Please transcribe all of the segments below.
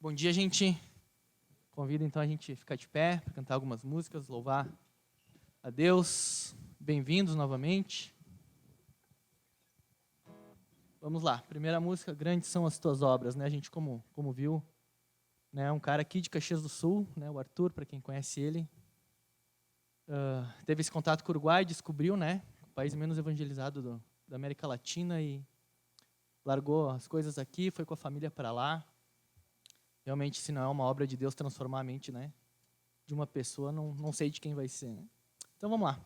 Bom dia, gente. Convido então a gente ficar de pé para cantar algumas músicas, louvar a Deus. Bem-vindos novamente. Vamos lá. Primeira música, Grandes São as Tuas Obras, né? A gente como viu, né? Um cara aqui de Caxias do Sul, né? O Arthur, para quem conhece ele, teve esse contato com o Uruguai, descobriu, né? O país menos evangelizado da América Latina e largou as coisas aqui, foi com a família para lá. Realmente, se não é uma obra de Deus transformar a mente, né, de uma pessoa, não sei de quem vai ser, né? Então vamos lá.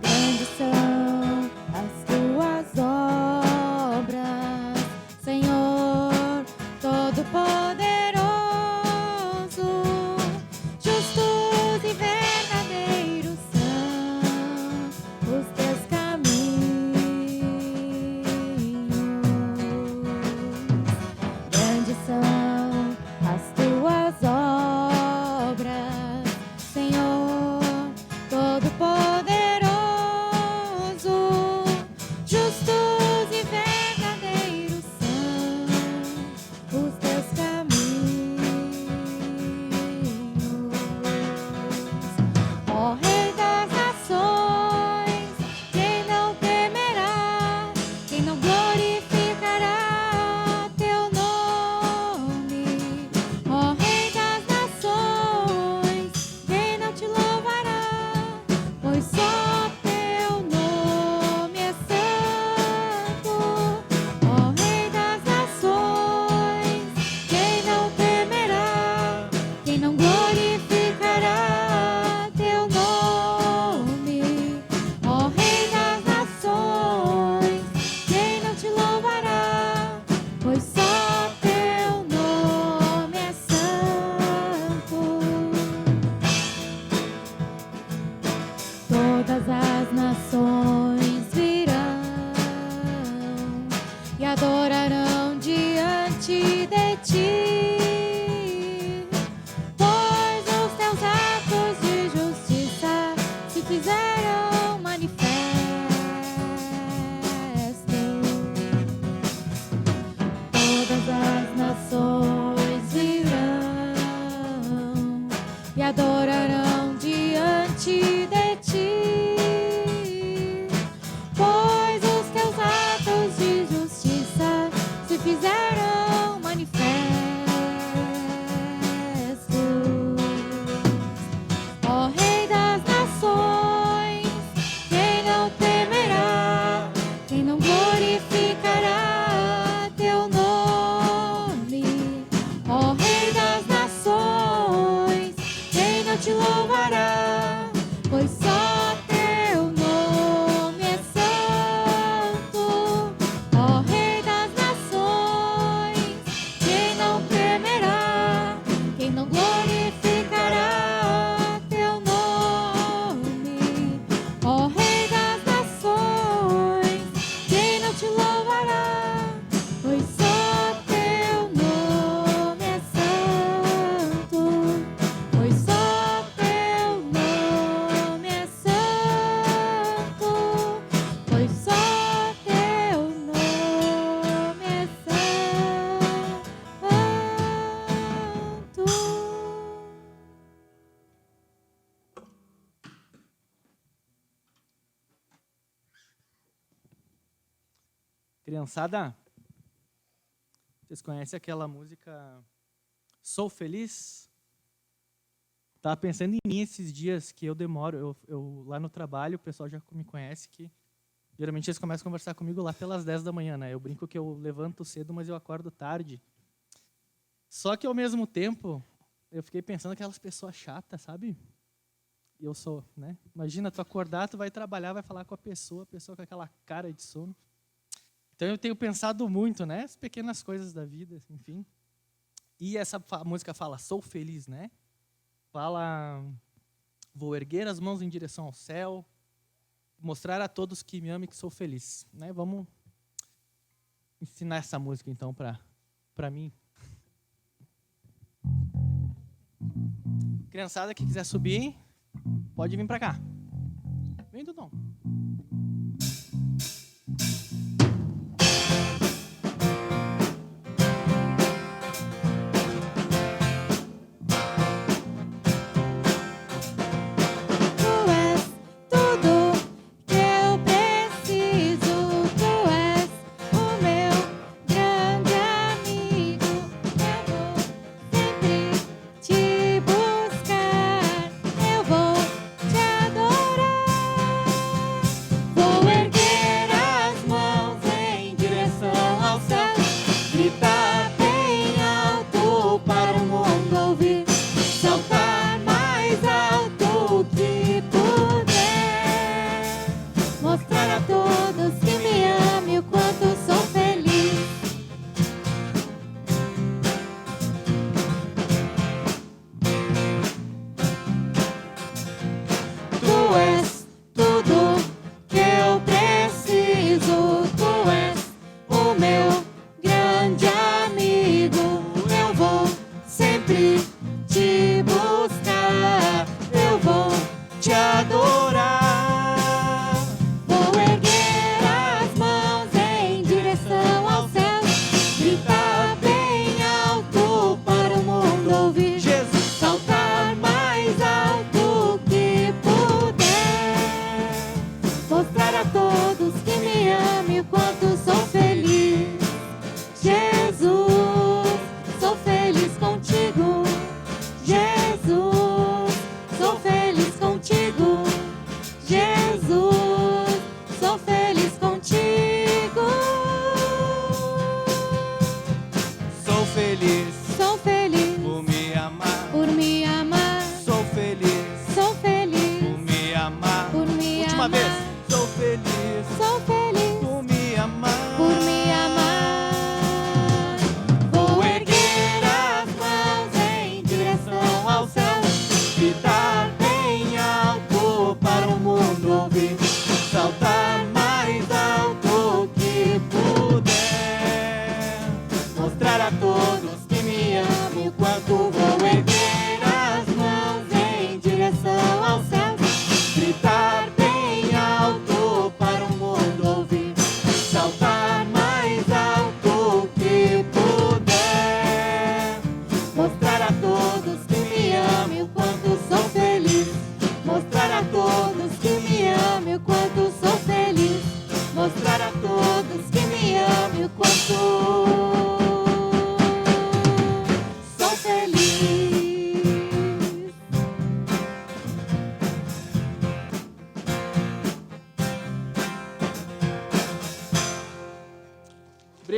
Grandes são as tuas obras, Senhor Todo-Poderoso. Justos e verdadeiros são os teus caminhos. Grandes são as tuas obras, Senhor Todo-Poderoso. Justos e verdadeiros são os teus caminhos. Ó Rei das nações, quem não temerá, quem não glorificará teu nome? Ó Rei das nações, quem não te louvará, pois só teu nome é santo. Ó Rei das nações, quem não temerá, quem não glorificará teu nome? Ó Rei das nações, quem não te louvará, pois só teu nome é santo. Todas as nações virão e adorarão diante de ti, pois os teus atos de justiça se fizeram manifestos. Todas as nações virão e adorarão diante de ti, pois os teus atos de justiça se fizeram manifestos. Ó Rei das nações, quem não temerá, quem não glorificará teu nome? Ó Rei das nações, quem não te louvará, pois só teu nome é santo. Ó Rei das nações, quem não temerá, quem não glorificará teu nome? Ó Rei das nações, quem não te louvará, pois só teu nome é santo. Pois só teu nome é santo. Pois só teu nome é santo. Criançada, vocês conhecem aquela música Sou Feliz? Estava pensando em mim esses dias que eu demoro, eu lá no trabalho, o pessoal já me conhece que geralmente eles começam a conversar comigo lá pelas 10 da manhã, né? Eu brinco que eu levanto cedo, mas eu acordo tarde. Só que ao mesmo tempo, eu fiquei pensando aquelas pessoas chatas, sabe? E eu sou, né? Imagina, tu acordar, tu vai trabalhar, vai falar com a pessoa com aquela cara de sono. Então eu tenho pensado muito, né? As pequenas coisas da vida, enfim. E essa música fala, sou feliz, né? fala: vou erguer as mãos em direção ao céu, mostrar a todos que me amam e que sou feliz. Né? Vamos ensinar essa música, então, para mim. Criançada que quiser subir, pode vir para cá. Vem, Dudão.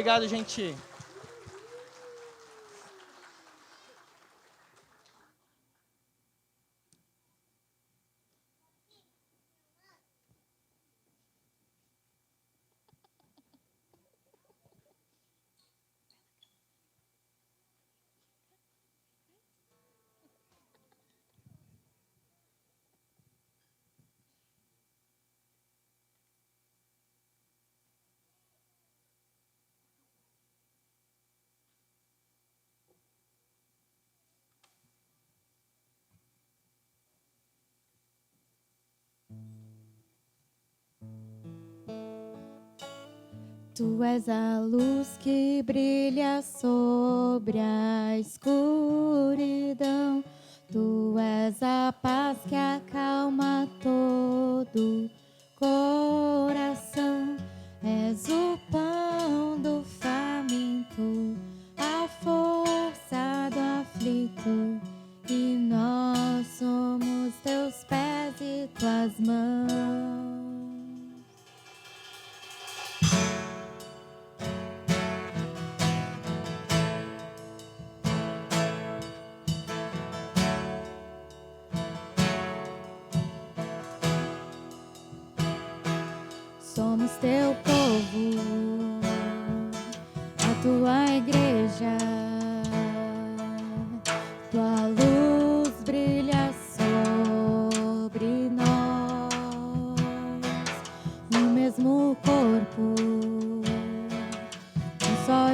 Obrigado, gente. Tu és a luz que brilha sobre a escuridão. Tu és a paz que acalma todo coração. És o pão do faminto, a força do aflito. E nós somos teus pés e tuas mãos. Somos teu povo, a tua igreja. Tua luz brilha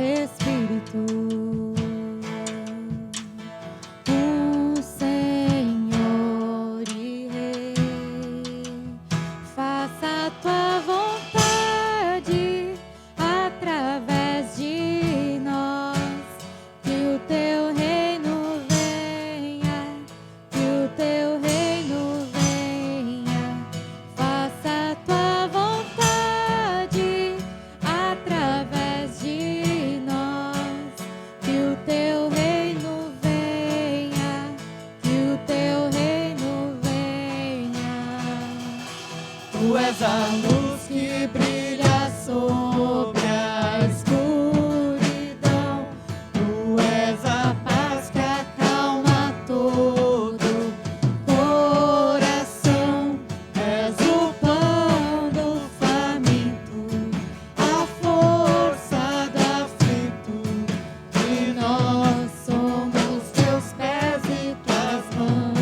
Espírito. O Senhor e Rei, faça a tua vontade através de nós. Que o teu reino venha, que o teu reino venha. Faça a tua vontade através de nós. Que o teu reino venha, que o teu reino venha. Tu és a luz que brilha sobre a escuridão. Tu és a paz que acalma todo coração. És o pão do faminto, a força do aflito. E nós somos teus pés e tuas mãos.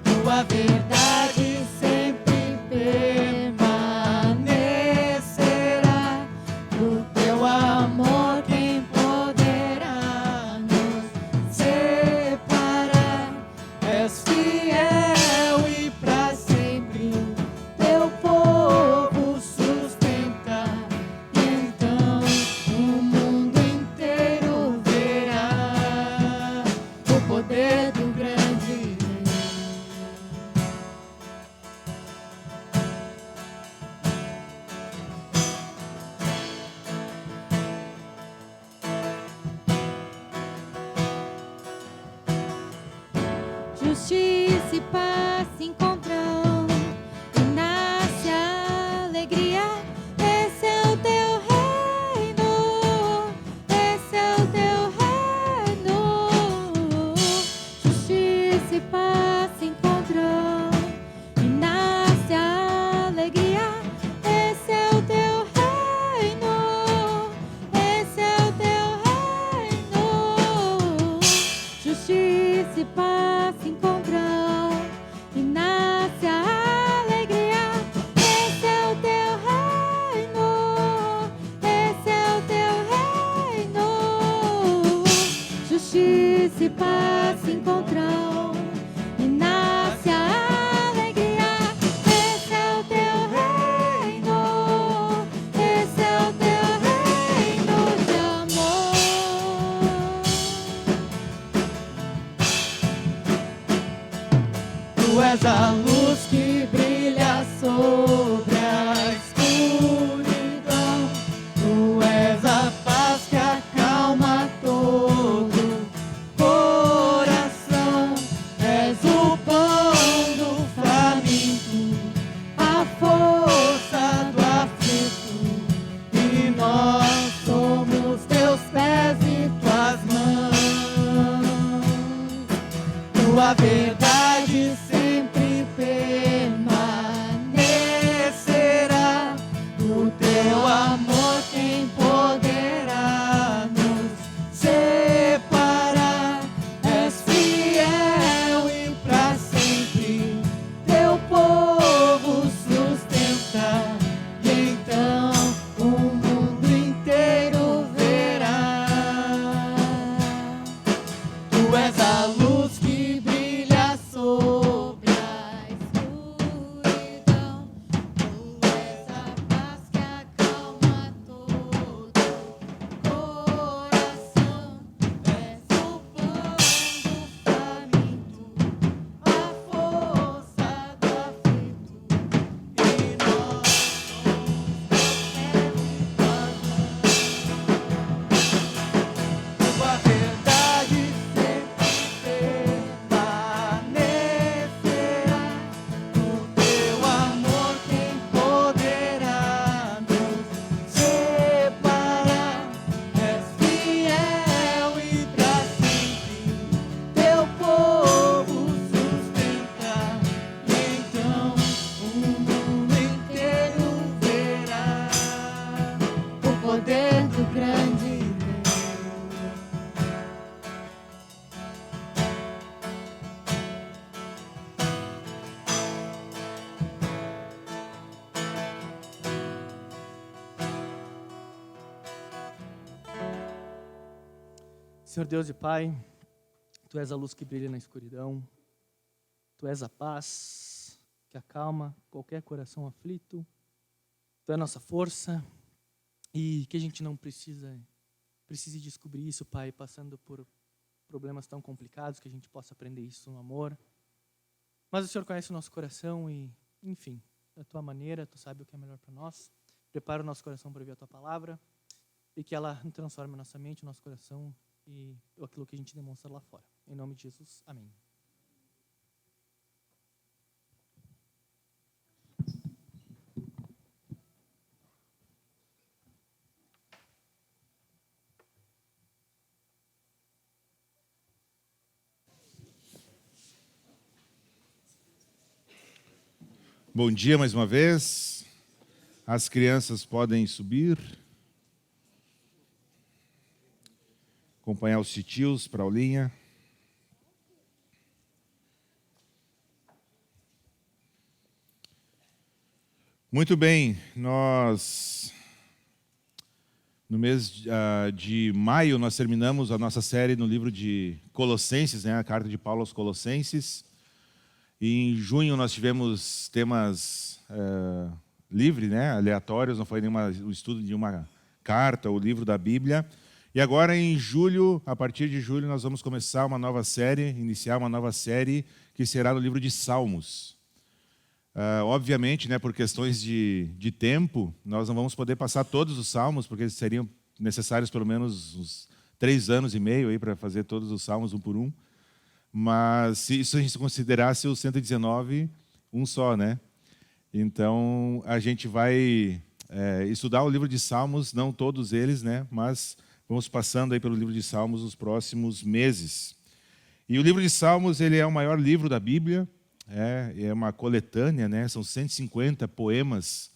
Tua verdade sempre permanecerá. O teu amor quem poderá nos separar. És fiel e pra sempre teu povo sustenta. Então o mundo inteiro verá o poder do grande Rei. Justiça e paz se encontram e nasce a alegria. Esse é o teu reino, esse é o teu reino. Justiça e paz se encontram e nasce a alegria. Esse é o teu reino, esse é o teu reino. Justiça e paz se encontram e nasce a alegria. Esse é o teu reino, esse é o teu reino. Justiça e paz se encontram e nasce a alegria. Esse é o teu reino, esse é o teu reino de amor. Tu és a luz que brilha sobre a escuridão. Tu és a paz que acalma todo coração. És o pão do faminto, a força do aflito. E nós somos teus pés e tuas mãos. Tua verdade sempre Senhor Deus e Pai, Tu és a luz que brilha na escuridão, Tu és a paz que acalma qualquer coração aflito, Tu é a nossa força e que a gente não precise descobrir isso, Pai, passando por problemas tão complicados, que a gente possa aprender isso no amor. Mas o Senhor conhece o nosso coração e, enfim, da Tua maneira, Tu sabe o que é melhor para nós. Prepara o nosso coração para ouvir a Tua palavra e que ela transforme a nossa mente, o nosso coração e aquilo que a gente demonstra lá fora. Em nome de Jesus, amém. Bom dia mais uma vez. As crianças podem subir. Acompanhar os titios para a aulinha. Muito bem, nós no mês de maio nós terminamos a nossa série no livro de Colossenses, né, a carta de Paulo aos Colossenses. E em junho nós tivemos temas livres, né, aleatórios, não foi o estudo de uma carta ou livro da Bíblia. E agora em julho, a partir de julho, nós vamos começar uma nova série, iniciar uma nova série que será no livro de Salmos. Obviamente, né, por questões de tempo, nós não vamos poder passar todos os Salmos, porque seriam necessários pelo menos uns 3 anos e meio aí para fazer todos os Salmos um por um. Mas se isso a gente considerasse o 119, um só, né? Então, a gente vai estudar o livro de Salmos, não todos eles, né? Mas vamos passando aí pelo livro de Salmos nos próximos meses. E o livro de Salmos, ele é o maior livro da Bíblia, é uma coletânea, né? São 150 poemas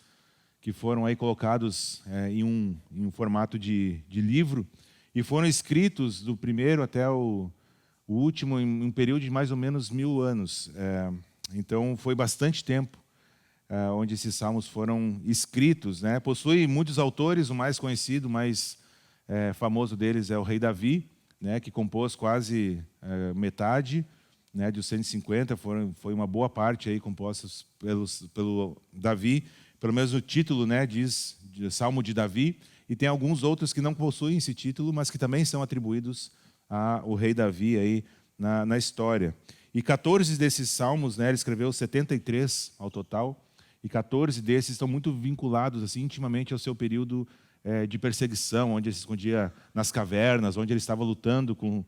que foram aí colocados em um formato de livro e foram escritos do primeiro até o último em um período de mais ou menos 1000 anos. Então, foi bastante tempo onde esses salmos foram escritos, né? Possui muitos autores, o mais conhecido, mais famoso deles é o rei Davi, né, que compôs quase metade, né, dos 150, foi uma boa parte aí compostos pelo Davi, pelo menos o título, né, diz Salmo de Davi, e tem alguns outros que não possuem esse título, mas que também são atribuídos ao rei Davi aí na história. E 14 desses salmos, né, ele escreveu 73 ao total, e 14 desses estão muito vinculados assim, intimamente ao seu período de perseguição, onde ele se escondia nas cavernas, onde ele estava lutando com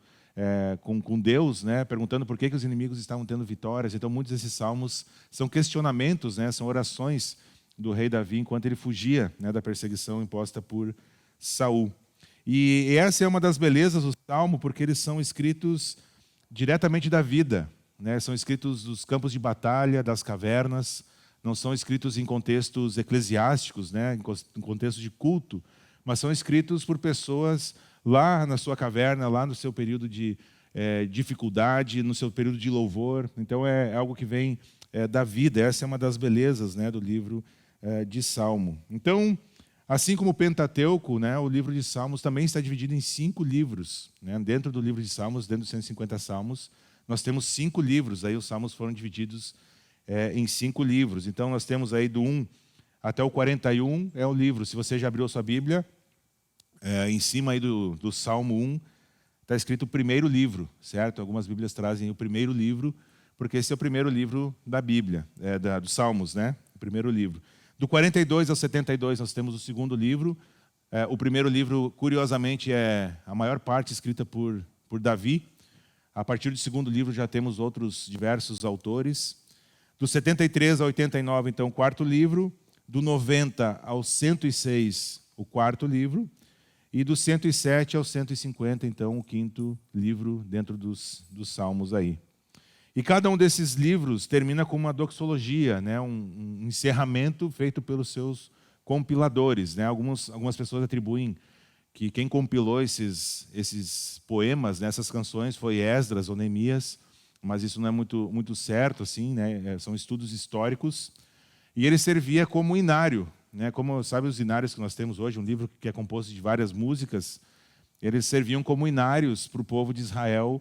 Deus, né, perguntando por que os inimigos estavam tendo vitórias. Então, muitos desses salmos são questionamentos, né, são orações do rei Davi enquanto ele fugia, né, da perseguição imposta por Saul. E essa é uma das belezas do salmo, porque eles são escritos diretamente da vida, né, são escritos dos campos de batalha, das cavernas. Não são escritos em contextos eclesiásticos, né, em contextos de culto, mas são escritos por pessoas lá na sua caverna, lá no seu período de dificuldade, no seu período de louvor. Então, é algo que vem da vida. Essa é uma das belezas, né, do livro de Salmo. Então, assim como o Pentateuco, né, o livro de Salmos também está dividido em 5 livros. Né? Dentro do livro de Salmos, dentro dos 150 Salmos, nós temos 5 livros. Aí os Salmos foram divididos em 5 livros. Então, nós temos aí do 1 até o 41, é o livro. Se você já abriu a sua Bíblia, em cima aí do Salmo 1, está escrito o primeiro livro, certo? Algumas Bíblias trazem o primeiro livro, porque esse é o primeiro livro da Bíblia, dos Salmos, né? O primeiro livro. Do 42 ao 72, nós temos o segundo livro. O primeiro livro, curiosamente, é a maior parte escrita por Davi. A partir do segundo livro, já temos outros diversos autores. Do 73 ao 89, então, o quarto livro. Do 90 ao 106, o quarto livro. E do 107 ao 150, então, o quinto livro dentro dos Salmos aí. E cada um desses livros termina com uma doxologia, né? um encerramento feito pelos seus compiladores. Né? Algumas pessoas atribuem que quem compilou esses poemas, né, essas canções, foi Esdras ou Neemias, mas isso não é muito certo, assim, né? São estudos históricos. E ele servia como inário, né? Como sabe os inários que nós temos hoje, um livro que é composto de várias músicas. eles serviam como inários para o povo de Israel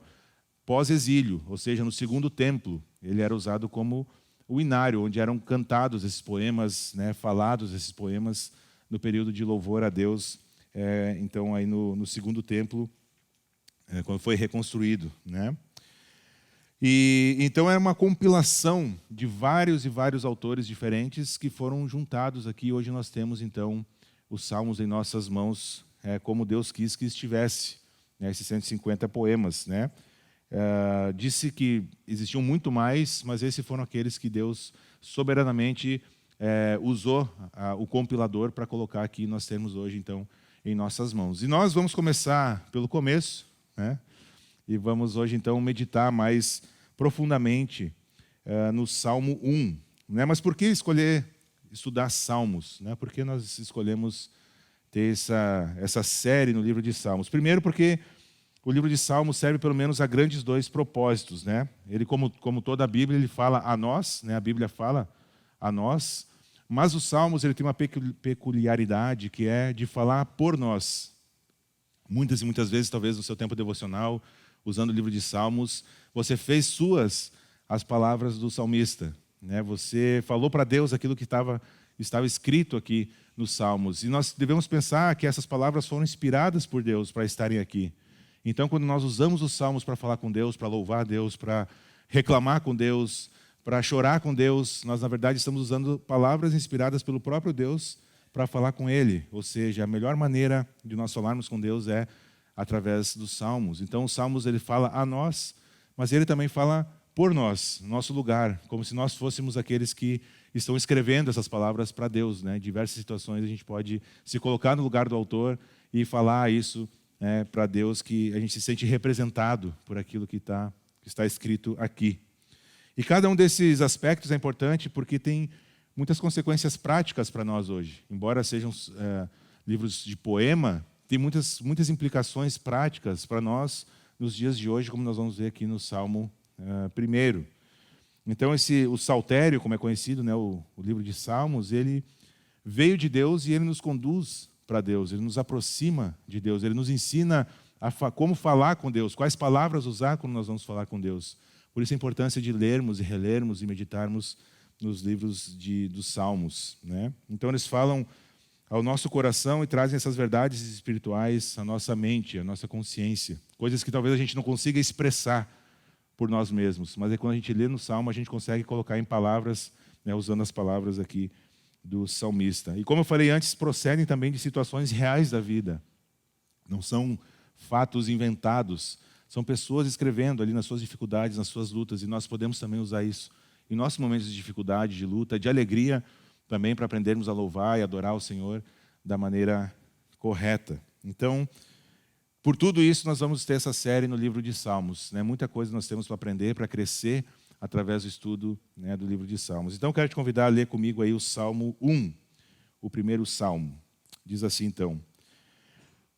pós-exílio, ou seja, no segundo templo. Ele era usado como o inário, onde eram cantados esses poemas, né, falados esses poemas no período de louvor a Deus. Então, aí no segundo templo, quando foi reconstruído, né? E então era uma compilação de vários e vários autores diferentes que foram juntados aqui. Hoje nós temos então os Salmos em nossas mãos, como Deus quis que estivesse, né, esses 150 poemas, né? Disse que existiam muito mais, mas esses foram aqueles que Deus soberanamente usou o compilador para colocar aqui. Nós temos hoje então em nossas mãos. E nós vamos começar pelo começo, né? E vamos hoje então meditar mais profundamente no Salmo 1. Né? Mas por que escolher estudar Salmos? Né? Por que nós escolhemos ter essa série no livro de Salmos? Primeiro porque o livro de Salmos serve pelo menos a grandes dois propósitos. Né? Ele, como toda a Bíblia, ele fala a nós, né? A Bíblia fala a nós, mas os Salmos ele tem uma peculiaridade que é de falar por nós. Muitas e muitas vezes, talvez no seu tempo devocional, usando o livro de Salmos, você fez suas as palavras do salmista. Né? Você falou para Deus aquilo que estava escrito aqui nos Salmos. E nós devemos pensar que essas palavras foram inspiradas por Deus para estarem aqui. Então, quando nós usamos os Salmos para falar com Deus, para louvar Deus, para reclamar com Deus, para chorar com Deus, nós, na verdade, estamos usando palavras inspiradas pelo próprio Deus para falar com Ele. Ou seja, a melhor maneira de nós falarmos com Deus é através dos Salmos. Então, os Salmos ele fala a nós, mas ele também fala por nós, nosso lugar, como se nós fôssemos aqueles que estão escrevendo essas palavras para Deus. Né? Em diversas situações a gente pode se colocar no lugar do autor e falar isso para Deus, que a gente se sente representado por aquilo que está escrito aqui. E cada um desses aspectos é importante porque tem muitas consequências práticas para nós hoje. Embora sejam livros de poema, tem muitas implicações práticas para nós nos dias de hoje, como nós vamos ver aqui no Salmo 1. Então, o Saltério, como é conhecido, né, o livro de Salmos, ele veio de Deus e ele nos conduz para Deus, ele nos aproxima de Deus, ele nos ensina como falar com Deus, quais palavras usar quando nós vamos falar com Deus. Por isso a importância de lermos e relermos e meditarmos nos livros dos Salmos. Né? Então, eles falam ao nosso coração e trazem essas verdades espirituais à nossa mente, à nossa consciência. Coisas que talvez a gente não consiga expressar por nós mesmos, mas quando a gente lê no Salmo, a gente consegue colocar em palavras, né, usando as palavras aqui do salmista. E como eu falei antes, procedem também de situações reais da vida. Não são fatos inventados, são pessoas escrevendo ali nas suas dificuldades, nas suas lutas, e nós podemos também usar isso em nossos momentos de dificuldade, de luta, de alegria, também para aprendermos a louvar e adorar o Senhor da maneira correta. Então, por tudo isso, nós vamos ter essa série no livro de Salmos. Né? Muita coisa nós temos para aprender, para crescer através do estudo, né, do livro de Salmos. Então, eu quero te convidar a ler comigo aí o Salmo 1, o primeiro Salmo. Diz assim, então: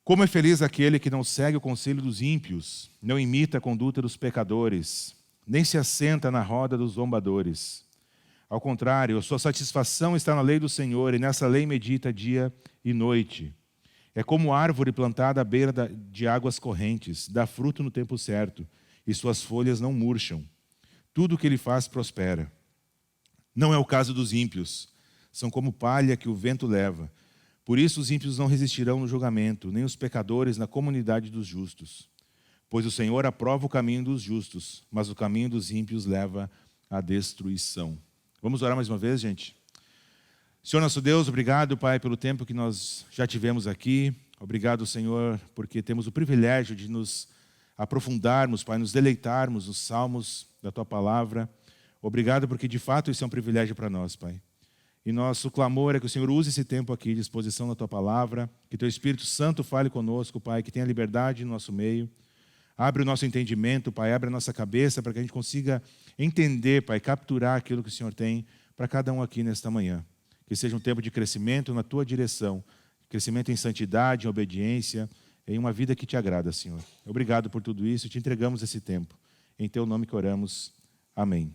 Como é feliz aquele que não segue o conselho dos ímpios, não imita a conduta dos pecadores, nem se assenta na roda dos zombadores. Ao contrário, a sua satisfação está na lei do Senhor, e nessa lei medita dia e noite. É como árvore plantada à beira de águas correntes, dá fruto no tempo certo, e suas folhas não murcham. Tudo o que ele faz prospera. Não é o caso dos ímpios. São como palha que o vento leva. Por isso os ímpios não resistirão no julgamento, nem os pecadores na comunidade dos justos. Pois o Senhor aprova o caminho dos justos, mas o caminho dos ímpios leva à destruição. Vamos orar mais uma vez, gente? Senhor nosso Deus, obrigado, Pai, pelo tempo que nós já tivemos aqui. Obrigado, Senhor, porque temos o privilégio de nos aprofundarmos, Pai, nos deleitarmos nos salmos da Tua Palavra. Obrigado porque, de fato, isso é um privilégio para nós, Pai. E nosso clamor é que o Senhor use esse tempo aqui de exposição da Tua Palavra, que Teu Espírito Santo fale conosco, Pai, que tenha liberdade no nosso meio. Abre o nosso entendimento, Pai, abre a nossa cabeça para que a gente consiga entender, Pai, capturar aquilo que o Senhor tem para cada um aqui nesta manhã. Que seja um tempo de crescimento na Tua direção, crescimento em santidade, em obediência, em uma vida que Te agrada, Senhor. Obrigado por tudo isso e Te entregamos esse tempo. Em Teu nome que oramos. Amém.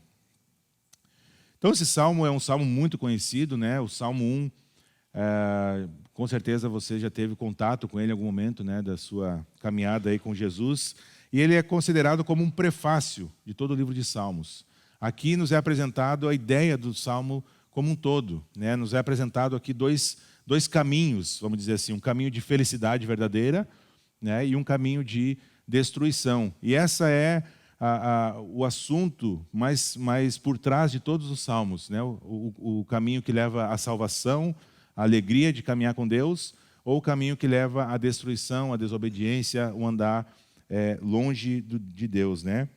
Então esse salmo é um salmo muito conhecido, né? O Salmo 1 Com certeza você já teve contato com ele em algum momento, né, da sua caminhada aí com Jesus. E ele é considerado como um prefácio de todo o livro de Salmos. Aqui nos é apresentado a ideia do Salmo como um todo, né? Nos é apresentado aqui dois caminhos, vamos dizer assim, um caminho de felicidade verdadeira, né, e um caminho de destruição. E essa é o assunto mais por trás de todos os salmos, né? O caminho que leva à salvação, à alegria de caminhar com Deus, ou o caminho que leva à destruição, à desobediência, o andar longe de Deus, né?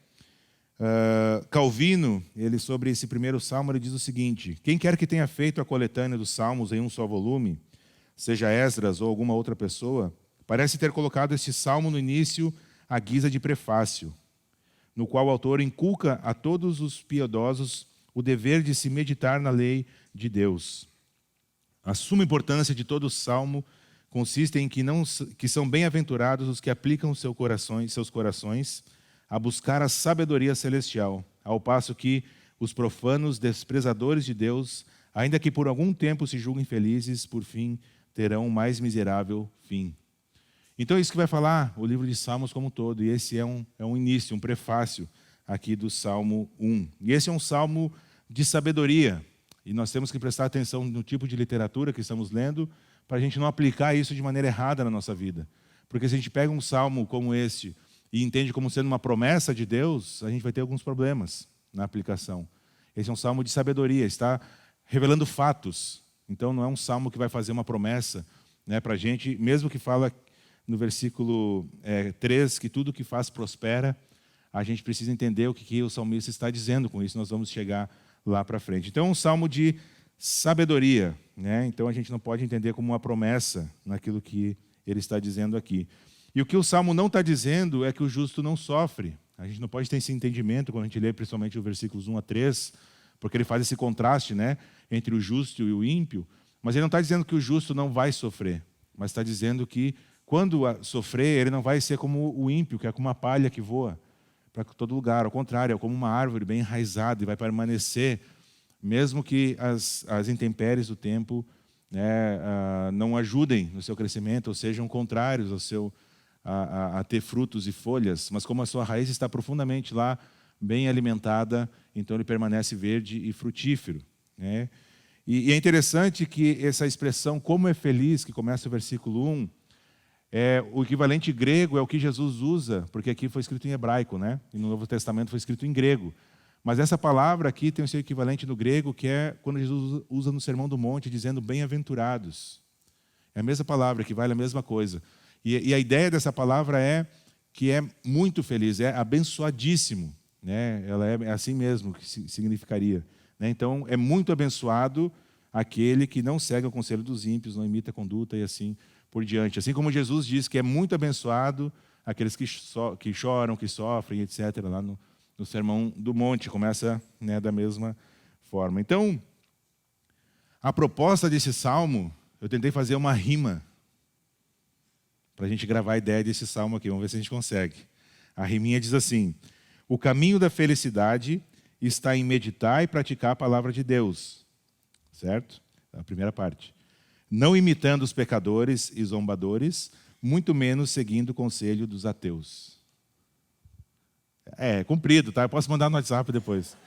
Calvino, ele sobre esse primeiro salmo, ele diz o seguinte: quem quer que tenha feito a coletânea dos salmos em um só volume, seja Esdras ou alguma outra pessoa, parece ter colocado este salmo no início à guisa de prefácio, no qual o autor inculca a todos os piedosos o dever de se meditar na lei de Deus. A suma importância de todo o salmo consiste em que são bem-aventurados os que aplicam seus corações a buscar a sabedoria celestial, ao passo que os profanos, desprezadores de Deus, ainda que por algum tempo se julguem felizes, por fim terão o mais miserável fim. Então é isso que vai falar o livro de Salmos como um todo, e esse é um início, um prefácio aqui do Salmo 1. E esse é um salmo de sabedoria, e nós temos que prestar atenção no tipo de literatura que estamos lendo, para a gente não aplicar isso de maneira errada na nossa vida. Porque se a gente pega um salmo como este e entende como sendo uma promessa de Deus, a gente vai ter alguns problemas na aplicação. Esse é um salmo de sabedoria, está revelando fatos. Então não é um salmo que vai fazer uma promessa, né, para a gente, mesmo que fala no versículo 3 que tudo que faz prospera, a gente precisa entender o que o salmista está dizendo com isso, nós vamos chegar lá para frente. Então é um salmo de sabedoria, né? Então a gente não pode entender como uma promessa naquilo que ele está dizendo aqui. E o que o Salmo não está dizendo é que o justo não sofre. A gente não pode ter esse entendimento quando a gente lê principalmente os versículos 1 a 3, porque ele faz esse contraste, né, entre o justo e o ímpio. Mas ele não está dizendo que o justo não vai sofrer, mas está dizendo que quando sofrer, ele não vai ser como o ímpio, que é como uma palha que voa para todo lugar. Ao contrário, é como uma árvore bem enraizada e vai permanecer, mesmo que as intempéries do tempo, né, não ajudem no seu crescimento, ou sejam contrários ao seu a ter frutos e folhas, mas como a sua raiz está profundamente lá, bem alimentada, então ele permanece verde e frutífero, né? E é interessante que essa expressão, como é feliz, que começa o versículo 1, o equivalente grego é o que Jesus usa, porque aqui foi escrito em hebraico, né? E no Novo Testamento foi escrito em grego. Mas essa palavra aqui tem o seu equivalente no grego, que é quando Jesus usa no Sermão do Monte, dizendo bem-aventurados. É a mesma palavra, que vale a mesma coisa. E a ideia dessa palavra é que é muito feliz, é abençoadíssimo, né? Ela é assim mesmo que significaria, né? Então, é muito abençoado aquele que não segue o conselho dos ímpios, não imita a conduta e assim por diante. Assim como Jesus diz que é muito abençoado aqueles que choram, que sofrem, etc., lá no Sermão do Monte, começa, né, da mesma forma. Então, a proposta desse salmo, eu tentei fazer uma rima para a gente gravar a ideia desse salmo aqui. Vamos ver se a gente consegue. A riminha diz assim: o caminho da felicidade está em meditar e praticar a palavra de Deus. Certo? A primeira parte. Não imitando os pecadores e zombadores, muito menos seguindo o conselho dos ateus. É comprido, tá? Eu posso mandar no WhatsApp depois.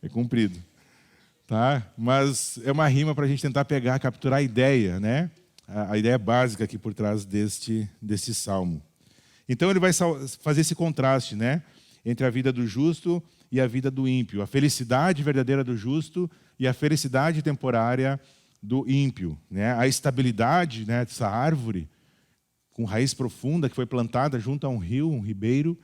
É comprido. Tá? Mas é uma rima para a gente tentar capturar a ideia, né? A ideia básica aqui por trás deste salmo. Então ele vai fazer esse contraste, né, entre a vida do justo e a vida do ímpio, a felicidade verdadeira do justo e a felicidade temporária do ímpio, né? A estabilidade, né, dessa árvore com raiz profunda que foi plantada junto a um rio, um ribeiro,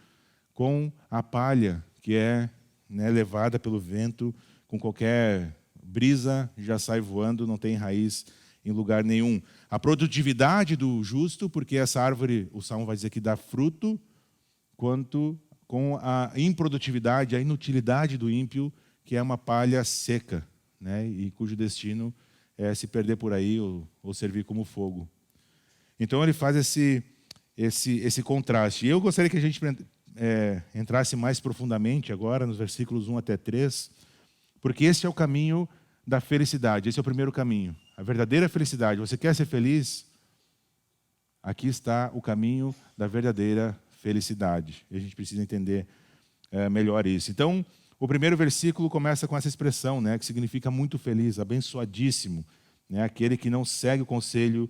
com a palha que é, né, levada pelo vento, com qualquer brisa já sai voando, não tem raiz em lugar nenhum. A produtividade do justo, porque essa árvore, o Salmo vai dizer que dá fruto, quanto com a improdutividade, a inutilidade do ímpio, que é uma palha seca, né, e cujo destino é se perder por aí ou servir como fogo. Então ele faz esse contraste. E eu gostaria que a gente entrasse mais profundamente agora nos versículos 1 até 3, porque esse é o caminho da felicidade, esse é o primeiro caminho. a verdadeira felicidade. Você quer ser feliz? Aqui está o caminho da verdadeira felicidade. E a gente precisa entender melhor isso. Então, o primeiro versículo começa com essa expressão, né, que significa muito feliz, abençoadíssimo, né, aquele que não segue o conselho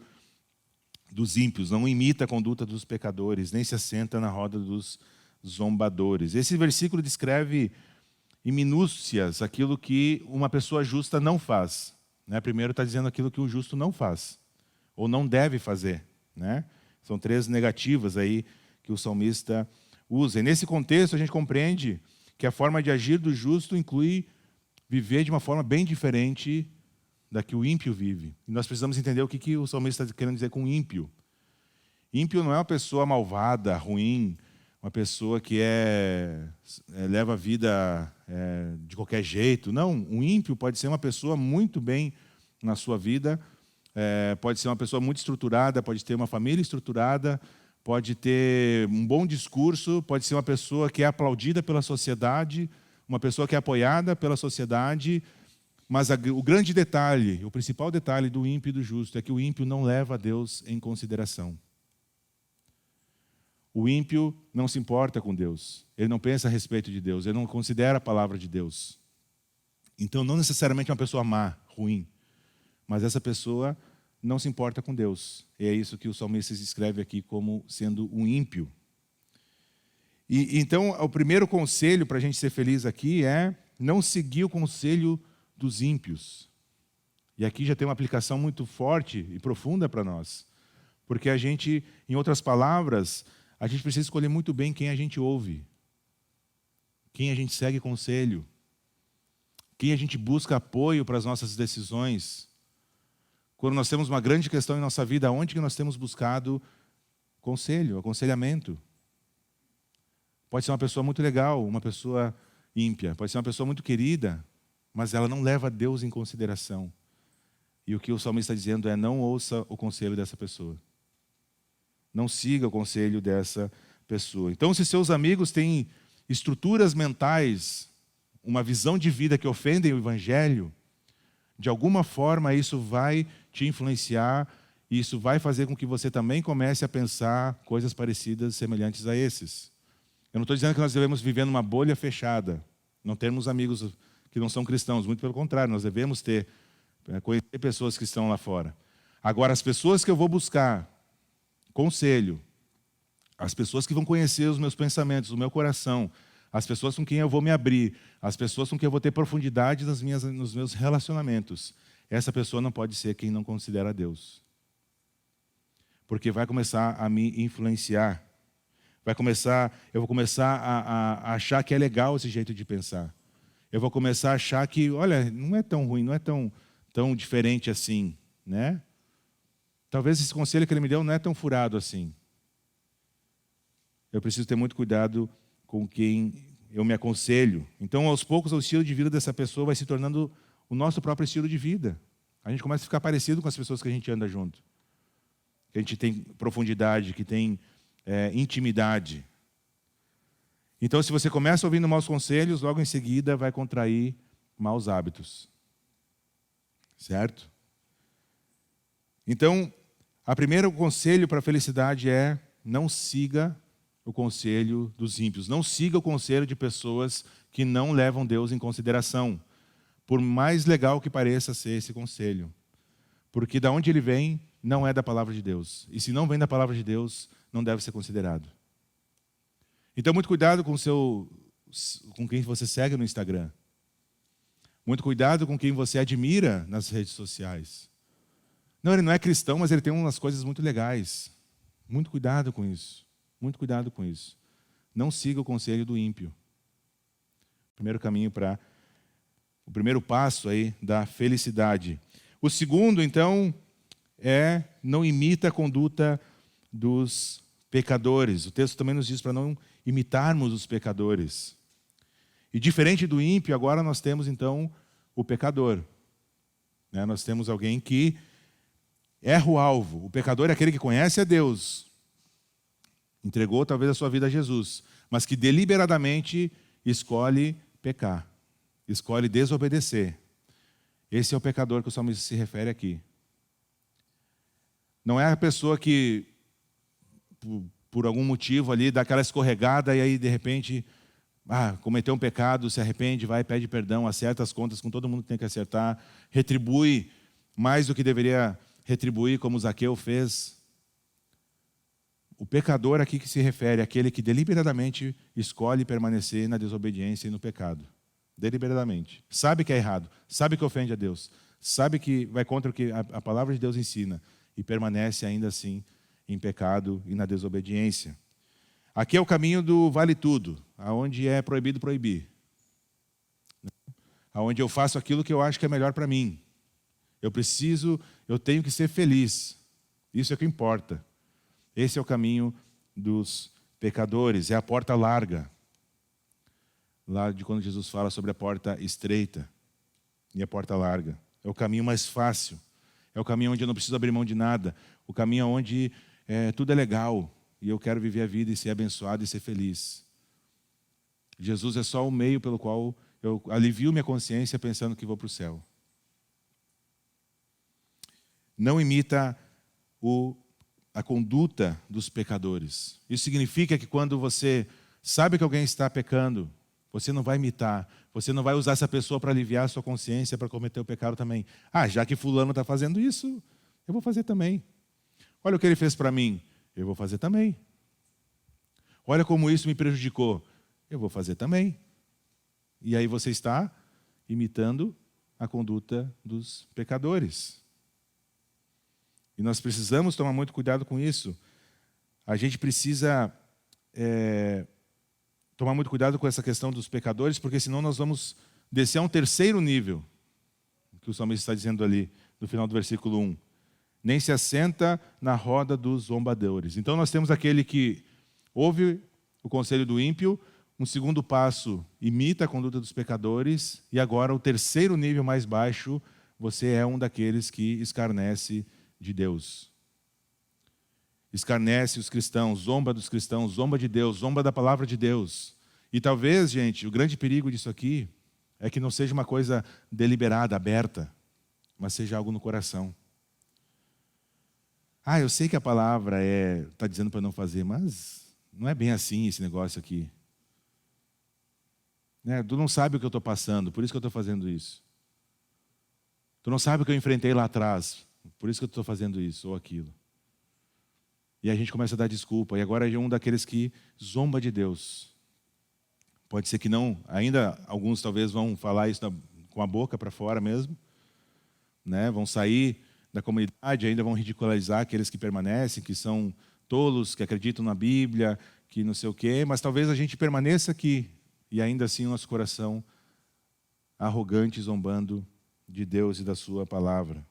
dos ímpios, não imita a conduta dos pecadores, nem se assenta na roda dos zombadores. Esse versículo descreve em minúcias aquilo que uma pessoa justa não faz. Né? Primeiro está dizendo aquilo que o justo não faz, ou não deve fazer. Né? São 3 negativas aí que o salmista usa. E nesse contexto a gente compreende que a forma de agir do justo inclui viver de uma forma bem diferente da que o ímpio vive. E nós precisamos entender o que o salmista está querendo dizer com ímpio. Ímpio não é uma pessoa malvada, ruim, uma pessoa que leva a vida de qualquer jeito. Não, um ímpio pode ser uma pessoa muito bem na sua vida, pode ser uma pessoa muito estruturada, pode ter uma família estruturada, pode ter um bom discurso, pode ser uma pessoa que é aplaudida pela sociedade, uma pessoa que é apoiada pela sociedade, mas o grande detalhe, o principal detalhe do ímpio e do justo é que o ímpio não leva a Deus em consideração. O ímpio não se importa com Deus, ele não pensa a respeito de Deus, ele não considera a palavra de Deus. Então, não necessariamente é uma pessoa má, ruim, mas essa pessoa não se importa com Deus. E é isso que o salmista escreve aqui como sendo um ímpio. E então, o primeiro conselho para a gente ser feliz aqui é não seguir o conselho dos ímpios. E aqui já tem uma aplicação muito forte e profunda para nós. Porque a gente, em outras palavras, a gente precisa escolher muito bem quem a gente ouve, quem a gente segue conselho, quem a gente busca apoio para as nossas decisões. Quando nós temos uma grande questão em nossa vida, onde que nós temos buscado conselho, aconselhamento? Pode ser uma pessoa muito legal, uma pessoa ímpia, pode ser uma pessoa muito querida, mas ela não leva Deus em consideração. E o que o salmista está dizendo é: não ouça o conselho dessa pessoa. Não siga o conselho dessa pessoa. Então, se seus amigos têm estruturas mentais, uma visão de vida que ofendem o Evangelho, de alguma forma isso vai te influenciar e isso vai fazer com que você também comece a pensar coisas parecidas, semelhantes a esses. Eu não estou dizendo que nós devemos viver numa bolha fechada, não termos amigos que não são cristãos, muito pelo contrário, nós devemos conhecer pessoas que estão lá fora. Agora, as pessoas que eu vou buscar conselho, as pessoas que vão conhecer os meus pensamentos, o meu coração, as pessoas com quem eu vou me abrir, as pessoas com quem eu vou ter profundidade nos meus relacionamentos, essa pessoa não pode ser quem não considera Deus. Porque vai começar a me influenciar. Eu vou começar a achar que é legal esse jeito de pensar. Eu vou começar a achar que, olha, não é tão ruim, não é tão diferente assim, né? Talvez esse conselho que ele me deu não é tão furado assim. Eu preciso ter muito cuidado com quem eu me aconselho. Então, aos poucos, o estilo de vida dessa pessoa vai se tornando o nosso próprio estilo de vida. A gente começa a ficar parecido com as pessoas que a gente anda junto. Que a gente tem profundidade, que tem intimidade. Então, se você começa ouvindo maus conselhos, logo em seguida vai contrair maus hábitos. Certo? Então, o primeiro conselho para a felicidade é: não siga o conselho dos ímpios. Não siga o conselho de pessoas que não levam Deus em consideração. Por mais legal que pareça ser esse conselho. Porque da onde ele vem, não é da palavra de Deus. E se não vem da palavra de Deus, não deve ser considerado. Então, muito cuidado com quem você segue no Instagram. Muito cuidado com quem você admira nas redes sociais. Não, ele não é cristão, mas ele tem umas coisas muito legais. Muito cuidado com isso. Muito cuidado com isso. Não siga o conselho do ímpio. O primeiro passo aí da felicidade. O segundo, então, é não imita a conduta dos pecadores. O texto também nos diz para não imitarmos os pecadores. E diferente do ímpio, agora nós temos, então, o pecador. Nós temos alguém que erra o alvo. O pecador é aquele que conhece a Deus, entregou talvez a sua vida a Jesus, mas que deliberadamente escolhe pecar, escolhe desobedecer. Esse é o pecador que o salmista se refere aqui. Não é a pessoa que, por algum motivo ali, dá aquela escorregada e aí, de repente, cometeu um pecado, se arrepende, vai, pede perdão, acerta as contas com todo mundo que tem que acertar, retribui mais do que deveria retribuir, como Zaqueu fez. O pecador aqui que se refere àquele que deliberadamente escolhe permanecer na desobediência e no pecado. Deliberadamente. Sabe que é errado, sabe que ofende a Deus, sabe que vai contra o que a palavra de Deus ensina e permanece ainda assim em pecado e na desobediência. Aqui é o caminho do vale tudo, aonde é proibido proibir. Aonde eu faço aquilo que eu acho que é melhor para mim. Eu tenho que ser feliz. Isso é o que importa. Esse é o caminho dos pecadores, é a porta larga. Lá de quando Jesus fala sobre a porta estreita e a porta larga. É o caminho mais fácil. É o caminho onde eu não preciso abrir mão de nada. O caminho onde tudo é legal e eu quero viver a vida e ser abençoado e ser feliz. Jesus é só o meio pelo qual eu alivio minha consciência pensando que vou para o céu. Não imita a conduta dos pecadores. Isso significa que quando você sabe que alguém está pecando, você não vai imitar, você não vai usar essa pessoa para aliviar a sua consciência, para cometer o pecado também. Já que fulano está fazendo isso, eu vou fazer também. Olha o que ele fez para mim, eu vou fazer também. Olha como isso me prejudicou, eu vou fazer também. E aí você está imitando a conduta dos pecadores. E nós precisamos tomar muito cuidado com isso. A gente precisa tomar muito cuidado com essa questão dos pecadores, porque senão nós vamos descer a um terceiro nível, que o salmista está dizendo ali, no final do versículo 1. Nem se assenta na roda dos zombadores. Então nós temos aquele que ouve o conselho do ímpio, um segundo passo imita a conduta dos pecadores, e agora o terceiro nível mais baixo, você é um daqueles que escarnece de Deus. Escarnece os cristãos, zomba dos cristãos, zomba de Deus, zomba da palavra de Deus. E talvez, gente, o grande perigo disso aqui é que não seja uma coisa deliberada, aberta, mas seja algo no coração. Eu sei que a palavra está dizendo para não fazer, mas não é bem assim esse negócio aqui. Tu não sabe o que eu estou passando, por isso que eu estou fazendo isso. Tu não sabe o que eu enfrentei lá atrás, por isso que eu estou fazendo isso ou aquilo. E a gente começa a dar desculpa. E agora é um daqueles que zomba de Deus. Pode ser que não, ainda alguns talvez vão falar isso com a boca para fora mesmo. Vão sair da comunidade, ainda vão ridicularizar aqueles que permanecem, que são tolos, que acreditam na Bíblia, que não sei o quê. Mas talvez a gente permaneça aqui e ainda assim o nosso coração arrogante, zombando de Deus e da sua palavra.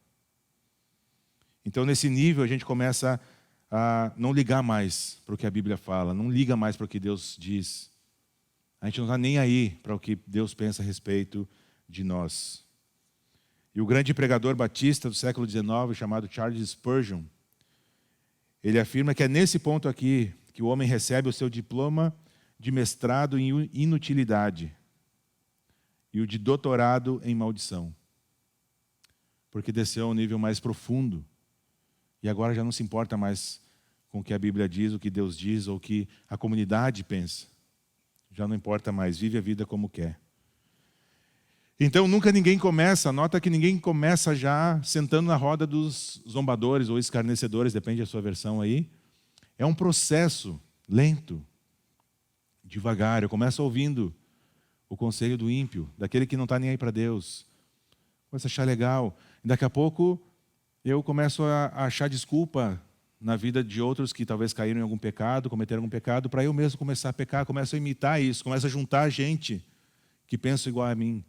Então, nesse nível, a gente começa a não ligar mais para o que a Bíblia fala, não liga mais para o que Deus diz. A gente não está nem aí para o que Deus pensa a respeito de nós. E o grande pregador batista do século XIX, chamado Charles Spurgeon, ele afirma que é nesse ponto aqui que o homem recebe o seu diploma de mestrado em inutilidade e o de doutorado em maldição. Porque desceu a um nível mais profundo. E agora já não se importa mais com o que a Bíblia diz, o que Deus diz, ou o que a comunidade pensa. Já não importa mais, vive a vida como quer. Então nunca ninguém começa, nota que ninguém começa já sentando na roda dos zombadores ou escarnecedores, depende da sua versão aí. É um processo lento, devagar. Eu começo ouvindo o conselho do ímpio, daquele que não está nem aí para Deus. Começo a achar legal. E daqui a pouco eu começo a achar desculpa na vida de outros que talvez caíram em algum pecado, cometeram algum pecado, para eu mesmo começar a pecar, começo a imitar isso, começo a juntar gente que pensa igual a mim.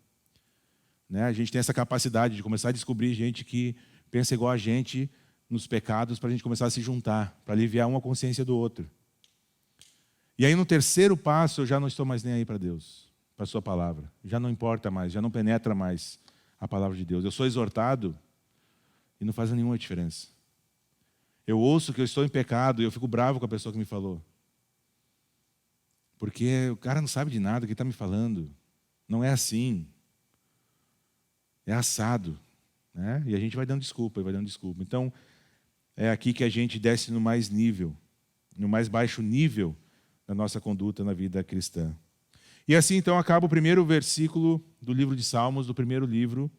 A gente tem essa capacidade de começar a descobrir gente que pensa igual a gente nos pecados, para a gente começar a se juntar, para aliviar uma consciência do outro. E aí no terceiro passo eu já não estou mais nem aí para Deus, para a sua palavra. Já não importa mais, já não penetra mais a palavra de Deus. Eu sou exortado e não faz nenhuma diferença. Eu ouço que eu estou em pecado e eu fico bravo com a pessoa que me falou. Porque o cara não sabe de nada que está me falando. Não é assim. É assado. E a gente vai dando desculpa, Então, é aqui que a gente desce no mais baixo nível da nossa conduta na vida cristã. E assim, então, acaba o primeiro versículo do livro de Salmos, do primeiro livro,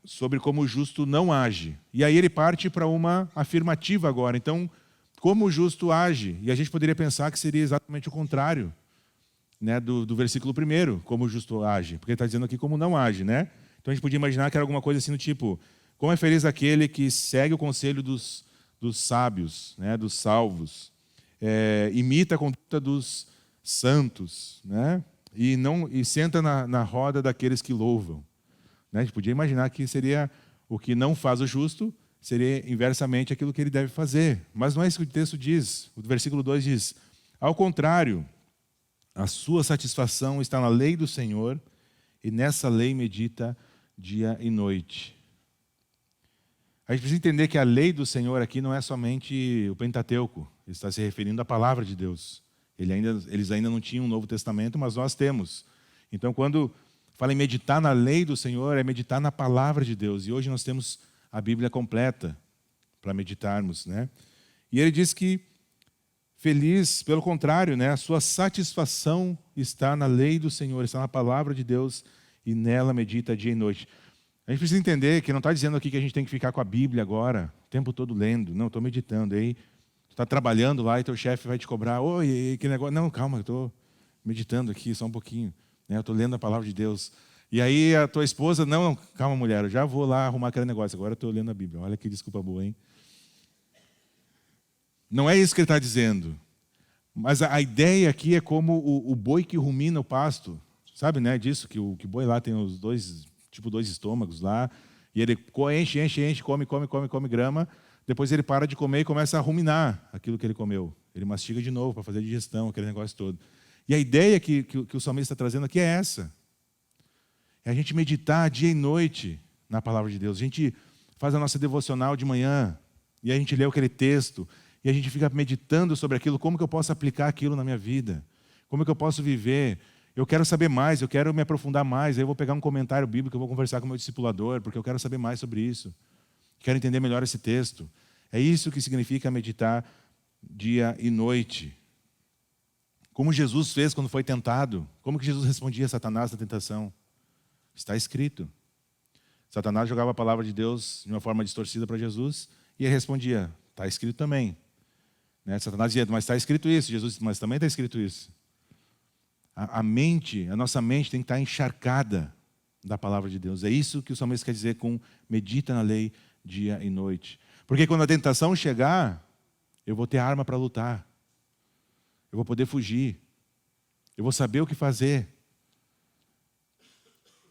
sobre como o justo não age. E aí ele parte para uma afirmativa agora. Então, como o justo age? E a gente poderia pensar que seria exatamente o contrário, né, do versículo 1, como o justo age. Porque ele está dizendo aqui como não age, né? Então a gente podia imaginar que era alguma coisa assim do tipo: como é feliz aquele que segue o conselho dos sábios, né, dos salvos, imita a conduta dos santos, né, e senta na roda daqueles que louvam. Né? A gente podia imaginar que seria o que não faz o justo, seria inversamente aquilo que ele deve fazer. Mas não é isso que o texto diz. O versículo 2 diz: ao contrário, a sua satisfação está na lei do Senhor, e nessa lei medita dia e noite. A gente precisa entender que a lei do Senhor aqui não é somente o Pentateuco. Ele está se referindo à palavra de Deus. Eles ainda não tinham um Novo Testamento, mas nós temos. Então, quando fala em meditar na lei do Senhor, é meditar na palavra de Deus. E hoje nós temos a Bíblia completa para meditarmos, né? E ele diz que feliz, pelo contrário, né? A sua satisfação está na lei do Senhor, está na palavra de Deus, e nela medita dia e noite. A gente precisa entender que não está dizendo aqui que a gente tem que ficar com a Bíblia agora, o tempo todo lendo. Não, estou meditando. Aí tu está trabalhando lá e teu chefe vai te cobrar: oi, que negócio. Não, calma, eu estou meditando aqui só um pouquinho. Né? Eu estou lendo a palavra de Deus. E aí a tua esposa: não, calma, mulher, eu já vou lá arrumar aquele negócio. Agora eu estou lendo a Bíblia. Olha que desculpa boa, hein? Não é isso que ele está dizendo. Mas a ideia aqui é como o boi que rumina o pasto. Sabe, né, disso? Que o boi lá tem os dois estômagos lá. E ele enche, come grama. Depois ele para de comer e começa a ruminar aquilo que ele comeu. Ele mastiga de novo para fazer a digestão, aquele negócio todo. E a ideia que o salmista está trazendo aqui é essa. É a gente meditar dia e noite na palavra de Deus. A gente faz a nossa devocional de manhã e a gente lê aquele texto e a gente fica meditando sobre aquilo, como que eu posso aplicar aquilo na minha vida, como que eu posso viver. Eu quero saber mais, eu quero me aprofundar mais, aí eu vou pegar um comentário bíblico, eu vou conversar com o meu discipulador, porque eu quero saber mais sobre isso. Quero entender melhor esse texto. É isso que significa meditar dia e noite. Como Jesus fez quando foi tentado, como que Jesus respondia a Satanás na tentação? Está escrito. Satanás jogava a palavra de Deus de uma forma distorcida para Jesus e ele respondia: está escrito também. Né? Satanás dizia: mas está escrito isso. Jesus disse: mas também está escrito isso. A nossa mente tem que estar encharcada da palavra de Deus. É isso que o salmista quer dizer com medita na lei dia e noite. Porque quando a tentação chegar, eu vou ter arma para lutar. Eu vou poder fugir. Eu vou saber o que fazer.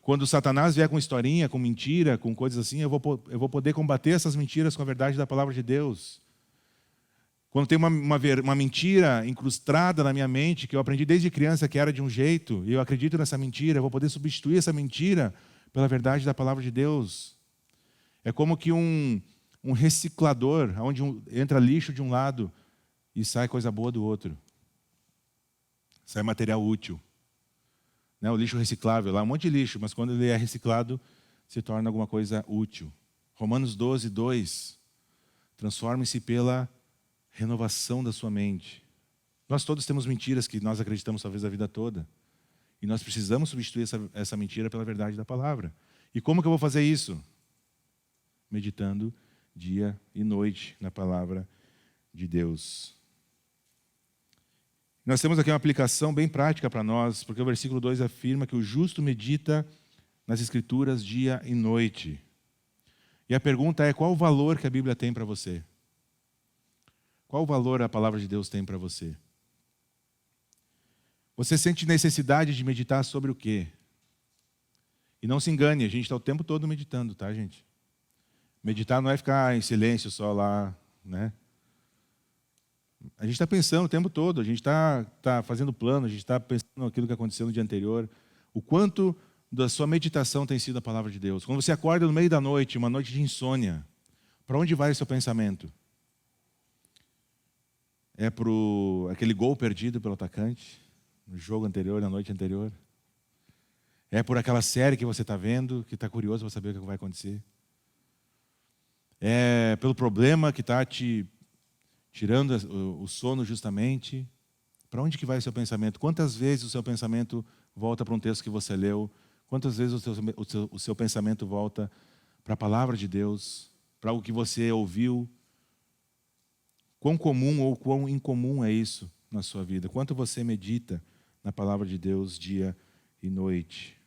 Quando Satanás vier com historinha, com mentira, com coisas assim, eu vou poder combater essas mentiras com a verdade da palavra de Deus. Quando tem uma mentira incrustada na minha mente, que eu aprendi desde criança que era de um jeito, e eu acredito nessa mentira, eu vou poder substituir essa mentira pela verdade da palavra de Deus. É como que um reciclador, onde entra lixo de um lado e sai coisa boa do outro. Sai material útil. Né? O lixo reciclável, lá um monte de lixo, mas quando ele é reciclado, se torna alguma coisa útil. Romanos 12, 2. Transforme-se pela renovação da sua mente. Nós todos temos mentiras que nós acreditamos talvez a vida toda. E nós precisamos substituir essa mentira pela verdade da palavra. E como que eu vou fazer isso? Meditando dia e noite na palavra de Deus. Nós temos aqui uma aplicação bem prática para nós, porque o versículo 2 afirma que o justo medita nas Escrituras dia e noite. E a pergunta é: qual o valor que a Bíblia tem para você? Qual o valor a palavra de Deus tem para você? Você sente necessidade de meditar sobre o quê? E não se engane, a gente está o tempo todo meditando, tá, gente? Meditar não é ficar em silêncio só lá, né? A gente está pensando o tempo todo, a gente está fazendo plano, a gente está pensando naquilo que aconteceu no dia anterior. O quanto da sua meditação tem sido a palavra de Deus. Quando você acorda no meio da noite, uma noite de insônia, para onde vai o seu pensamento? É para aquele gol perdido pelo atacante, no jogo anterior, na noite anterior? É por aquela série que você está vendo, que está curioso para saber o que vai acontecer? É pelo problema que está te tirando o sono justamente? Para onde que vai o seu pensamento? Quantas vezes o seu pensamento volta para um texto que você leu? Quantas vezes o seu pensamento volta para a palavra de Deus? Para o que você ouviu? Quão comum ou quão incomum é isso na sua vida? Quanto você medita na palavra de Deus dia e noite?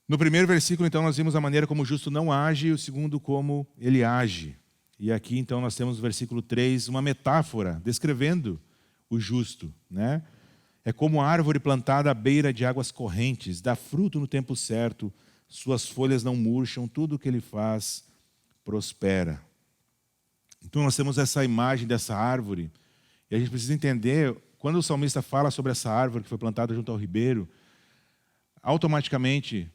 No primeiro versículo, então, nós vimos a maneira como o justo não age e o segundo, como ele age. E aqui, então, nós temos no versículo 3 uma metáfora descrevendo o justo, né? É como a árvore plantada à beira de águas correntes, dá fruto no tempo certo, suas folhas não murcham, tudo o que ele faz prospera. Então, nós temos essa imagem dessa árvore, e a gente precisa entender, quando o salmista fala sobre essa árvore que foi plantada junto ao ribeiro, automaticamente,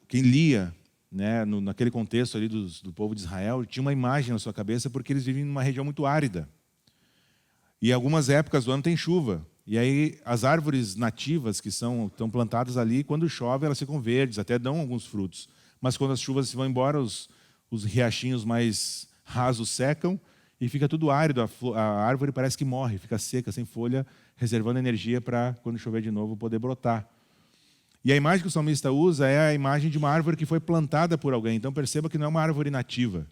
quem lia, né, naquele contexto ali do povo de Israel, tinha uma imagem na sua cabeça porque eles vivem numa região muito árida. E algumas épocas do ano tem chuva. E aí as árvores nativas que estão plantadas ali, quando chove, elas ficam verdes, até dão alguns frutos. Mas quando as chuvas se vão embora, os riachinhos mais rasos secam e fica tudo árido. A árvore parece que morre, fica seca, sem folha, reservando energia para, quando chover de novo, poder brotar. E a imagem que o salmista usa é a imagem de uma árvore que foi plantada por alguém. Então perceba que não é uma árvore nativa.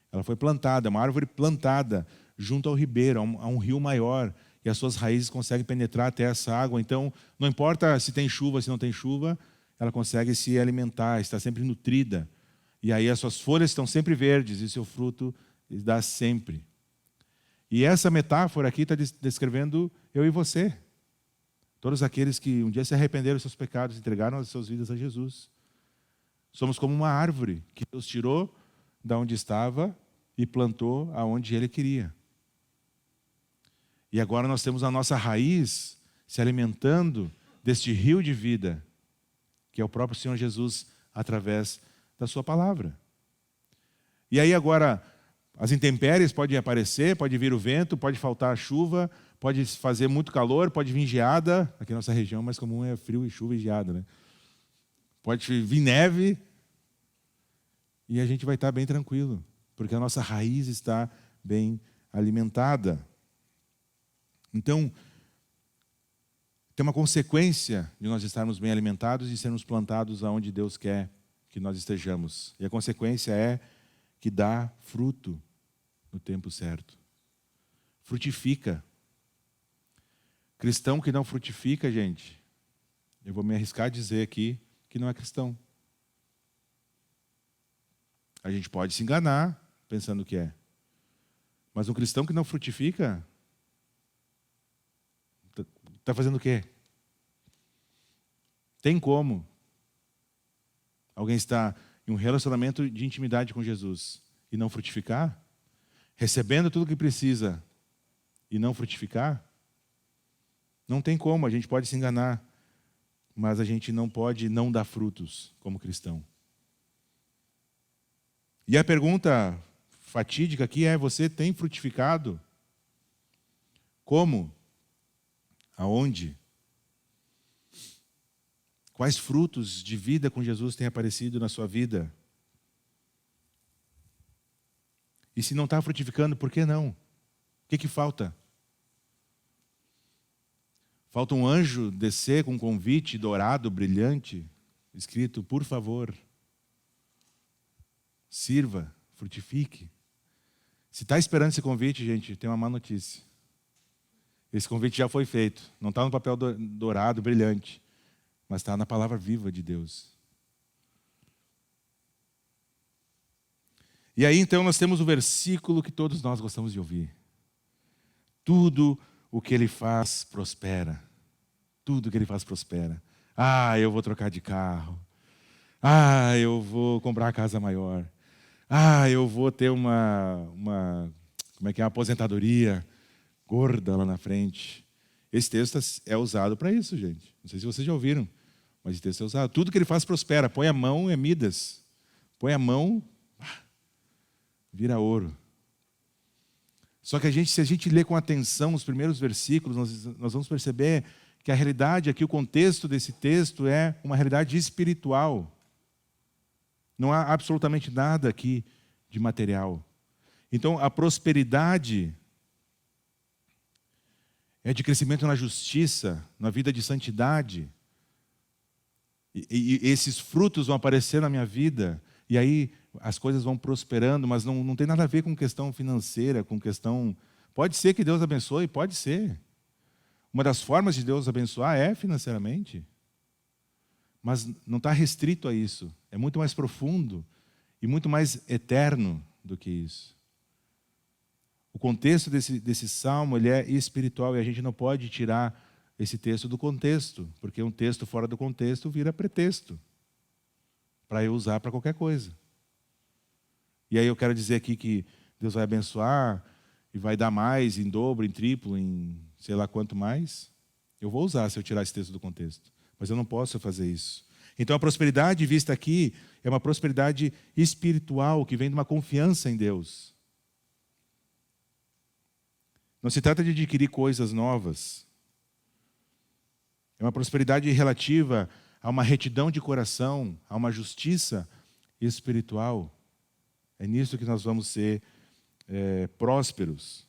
Ela foi plantada, uma árvore plantada junto ao ribeiro, a um rio maior, e as suas raízes conseguem penetrar até essa água. Então, não importa se tem chuva, se não tem chuva, ela consegue se alimentar, está sempre nutrida. E aí as suas folhas estão sempre verdes e seu fruto dá sempre. E essa metáfora aqui está descrevendo eu e você. Todos aqueles que um dia se arrependeram dos seus pecados, entregaram as suas vidas a Jesus. Somos como uma árvore que Deus tirou da onde estava e plantou aonde Ele queria. E agora nós temos a nossa raiz se alimentando deste rio de vida, que é o próprio Senhor Jesus, através da sua palavra. E aí agora, as intempéries podem aparecer, pode vir o vento, pode faltar a chuva, pode fazer muito calor, pode vir geada. Aqui na nossa região, mais comum é frio e chuva e geada, né? Pode vir neve e a gente vai estar bem tranquilo, porque a nossa raiz está bem alimentada. Então, tem uma consequência de nós estarmos bem alimentados e sermos plantados aonde Deus quer que nós estejamos. E a consequência é que dá fruto no tempo certo. Frutifica. Cristão que não frutifica, gente, eu vou me arriscar a dizer aqui que não é cristão. A gente pode se enganar pensando que é. Mas um cristão que não frutifica está fazendo o quê? Tem como alguém estar em um relacionamento de intimidade com Jesus e não frutificar? Recebendo tudo o que precisa e não frutificar? Não tem como, a gente pode se enganar, mas a gente não pode não dar frutos como cristão. E a pergunta fatídica aqui é: você tem frutificado? Como? Aonde? Quais frutos de vida com Jesus têm aparecido na sua vida? E se não está frutificando, por que não? O que falta? Falta um anjo descer com um convite dourado, brilhante, escrito: por favor, sirva, frutifique. Se está esperando esse convite, gente, tem uma má notícia. Esse convite já foi feito. Não está no papel dourado, brilhante, mas está na palavra viva de Deus. E aí, então, nós temos o versículo que todos nós gostamos de ouvir. Tudo o que Ele faz prospera. Tudo o que Ele faz prospera. Ah, eu vou trocar de carro. Ah, eu vou comprar uma casa maior. Ah, eu vou ter uma aposentadoria gorda lá na frente. Esse texto é usado para isso, gente. Não sei se vocês já ouviram, mas esse texto é usado. Tudo que Ele faz prospera. Põe a mão, é Midas. Põe a mão, vira ouro. Só que se a gente ler com atenção os primeiros versículos, nós vamos perceber que a realidade aqui, o contexto desse texto é uma realidade espiritual. Não há absolutamente nada aqui de material. Então, a prosperidade é de crescimento na justiça, na vida de santidade. E esses frutos vão aparecer na minha vida. E aí as coisas vão prosperando, mas não tem nada a ver com questão financeira, com questão... Pode ser que Deus abençoe, pode ser. Uma das formas de Deus abençoar é financeiramente. Mas não está restrito a isso. É muito mais profundo e muito mais eterno do que isso. O contexto desse salmo ele é espiritual e a gente não pode tirar esse texto do contexto, porque um texto fora do contexto vira pretexto para eu usar para qualquer coisa. E aí eu quero dizer aqui que Deus vai abençoar e vai dar mais, em dobro, em triplo, em sei lá quanto mais. Eu vou usar se eu tirar esse texto do contexto, mas eu não posso fazer isso. Então a prosperidade vista aqui é uma prosperidade espiritual que vem de uma confiança em Deus. Não se trata de adquirir coisas novas. É uma prosperidade relativa a uma retidão de coração, a uma justiça espiritual. É nisso que nós vamos ser prósperos.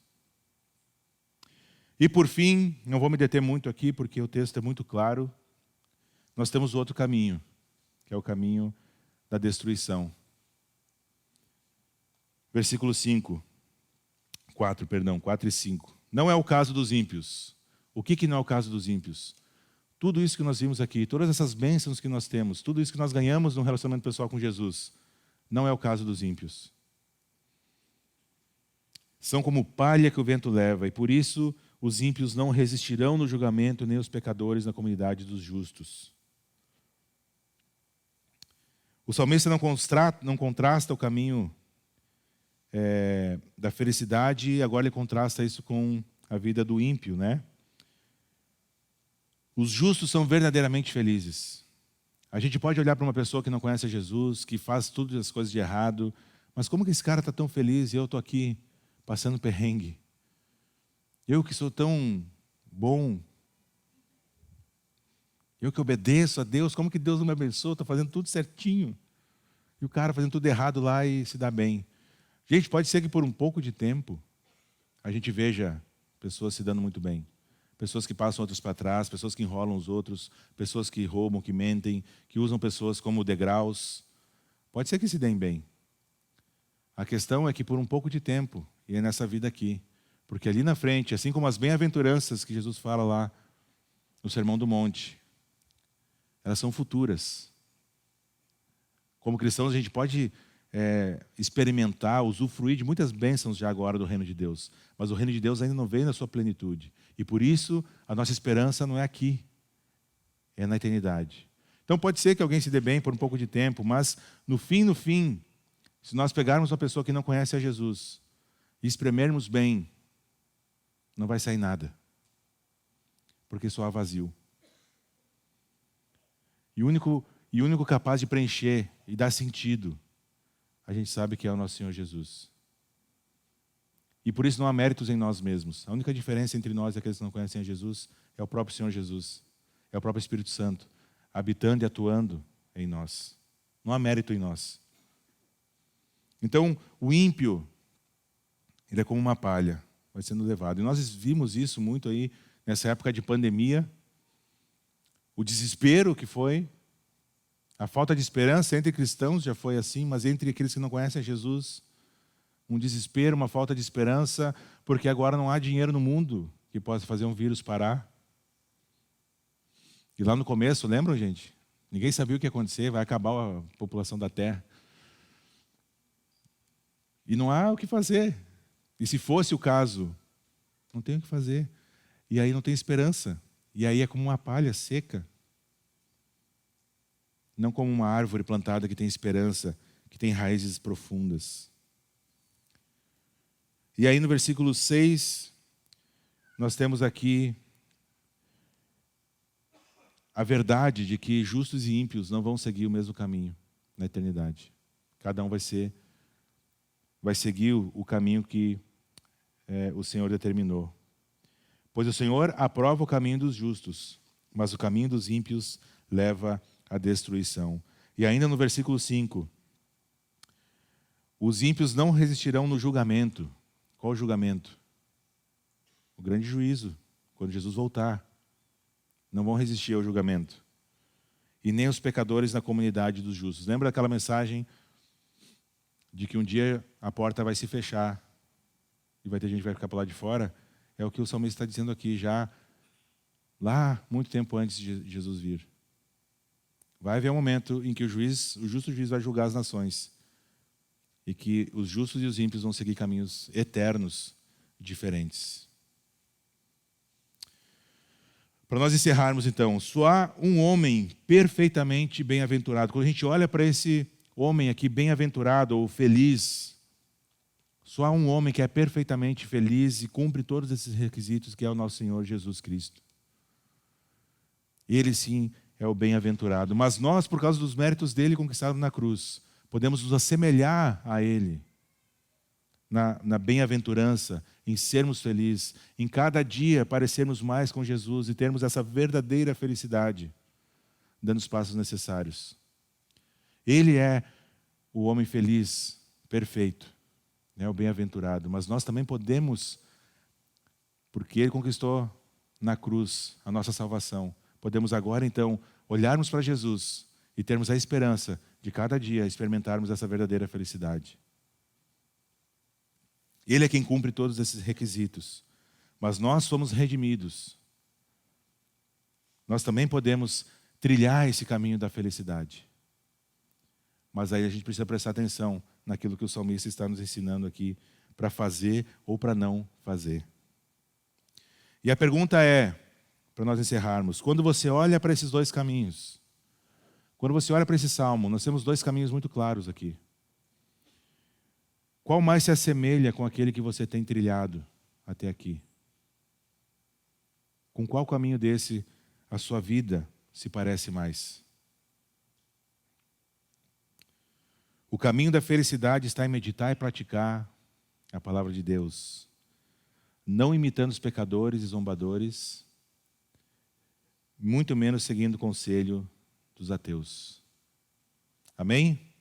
E por fim, não vou me deter muito aqui, porque o texto é muito claro, nós temos outro caminho, que é o caminho da destruição. Versículo 4 e 5. Não é o caso dos ímpios. O que não é o caso dos ímpios? Tudo isso que nós vimos aqui, todas essas bênçãos que nós temos, tudo isso que nós ganhamos no relacionamento pessoal com Jesus, não é o caso dos ímpios. São como palha que o vento leva, e por isso os ímpios não resistirão no julgamento, nem os pecadores na comunidade dos justos. O salmista não contrasta o caminho da felicidade, e agora ele contrasta isso com a vida do ímpio, né? Os justos são verdadeiramente felizes. A gente pode olhar para uma pessoa que não conhece Jesus, que faz tudo as coisas de errado, mas como que esse cara está tão feliz e eu estou aqui passando perrengue? Eu que sou tão bom, eu que obedeço a Deus, como que Deus não me abençoa? Estou fazendo tudo certinho. E o cara fazendo tudo errado lá e se dá bem. Gente, pode ser que por um pouco de tempo a gente veja pessoas se dando muito bem. Pessoas que passam outros para trás, pessoas que enrolam os outros, pessoas que roubam, que mentem, que usam pessoas como degraus. Pode ser que se deem bem. A questão é que por um pouco de tempo, e é nessa vida aqui, porque ali na frente, assim como as bem-aventuranças que Jesus fala lá no Sermão do Monte, elas são futuras. Como cristãos, a gente pode experimentar, usufruir de muitas bênçãos já agora do reino de Deus. Mas o reino de Deus ainda não veio na sua plenitude. E por isso, a nossa esperança não é aqui, é na eternidade. Então pode ser que alguém se dê bem por um pouco de tempo, mas no fim, se nós pegarmos uma pessoa que não conhece a Jesus e espremermos bem, não vai sair nada. Porque só há vazio. E o único capaz de preencher e dar sentido, a gente sabe que é o nosso Senhor Jesus. E por isso não há méritos em nós mesmos. A única diferença entre nós e aqueles que não conhecem a Jesus é o próprio Senhor Jesus. É o próprio Espírito Santo, habitando e atuando em nós. Não há mérito em nós. Então, o ímpio, ele é como uma palha, vai sendo levado. E nós vimos isso muito aí nessa época de pandemia. O desespero que foi, a falta de esperança entre cristãos já foi assim, mas entre aqueles que não conhecem a Jesus, um desespero, uma falta de esperança, porque agora não há dinheiro no mundo que possa fazer um vírus parar. E lá no começo, lembram, gente? Ninguém sabia o que ia acontecer, vai acabar a população da Terra. E não há o que fazer. E se fosse o caso, não tem o que fazer. E aí não tem esperança. E aí é como uma palha seca. Não como uma árvore plantada que tem esperança, que tem raízes profundas. E aí no versículo 6, nós temos aqui a verdade de que justos e ímpios não vão seguir o mesmo caminho na eternidade. Cada um vai seguir o caminho que o Senhor determinou. Pois o Senhor aprova o caminho dos justos, mas o caminho dos ímpios leva à destruição. E ainda no versículo 5, Os ímpios não resistirão no julgamento. Qual o julgamento? O grande juízo, quando Jesus voltar. Não vão resistir ao julgamento. E nem os pecadores na comunidade dos justos. Lembra daquela mensagem de que um dia a porta vai se fechar e vai ter gente que vai ficar para lá de fora? É o que o salmista está dizendo aqui já, lá, muito tempo antes de Jesus vir. Vai haver um momento em que o justo juiz vai julgar as nações. E que os justos e os ímpios vão seguir caminhos eternos diferentes. Para nós encerrarmos então, só há um homem perfeitamente bem-aventurado. Quando a gente olha para esse homem aqui bem-aventurado ou feliz, só há um homem que é perfeitamente feliz e cumpre todos esses requisitos, que é o nosso Senhor Jesus Cristo. Ele sim é o bem-aventurado. Mas nós, por causa dos méritos dele conquistados na cruz, podemos nos assemelhar a ele na bem-aventurança, em sermos felizes, em cada dia parecermos mais com Jesus e termos essa verdadeira felicidade, dando os passos necessários. Ele é o homem feliz, perfeito, o bem-aventurado, mas nós também podemos, porque ele conquistou na cruz a nossa salvação, podemos agora então olharmos para Jesus e termos a esperança de cada dia experimentarmos essa verdadeira felicidade. Ele é quem cumpre todos esses requisitos, mas nós somos redimidos. Nós também podemos trilhar esse caminho da felicidade. Mas aí a gente precisa prestar atenção naquilo que o salmista está nos ensinando aqui, para fazer ou para não fazer. E a pergunta é, para nós encerrarmos, quando você olha para esses dois caminhos, quando você olha para esse salmo, nós temos dois caminhos muito claros aqui. Qual mais se assemelha com aquele que você tem trilhado até aqui? Com qual caminho desse a sua vida se parece mais? O caminho da felicidade está em meditar e praticar a palavra de Deus, não imitando os pecadores e zombadores, muito menos seguindo o conselho dos ateus. Amém?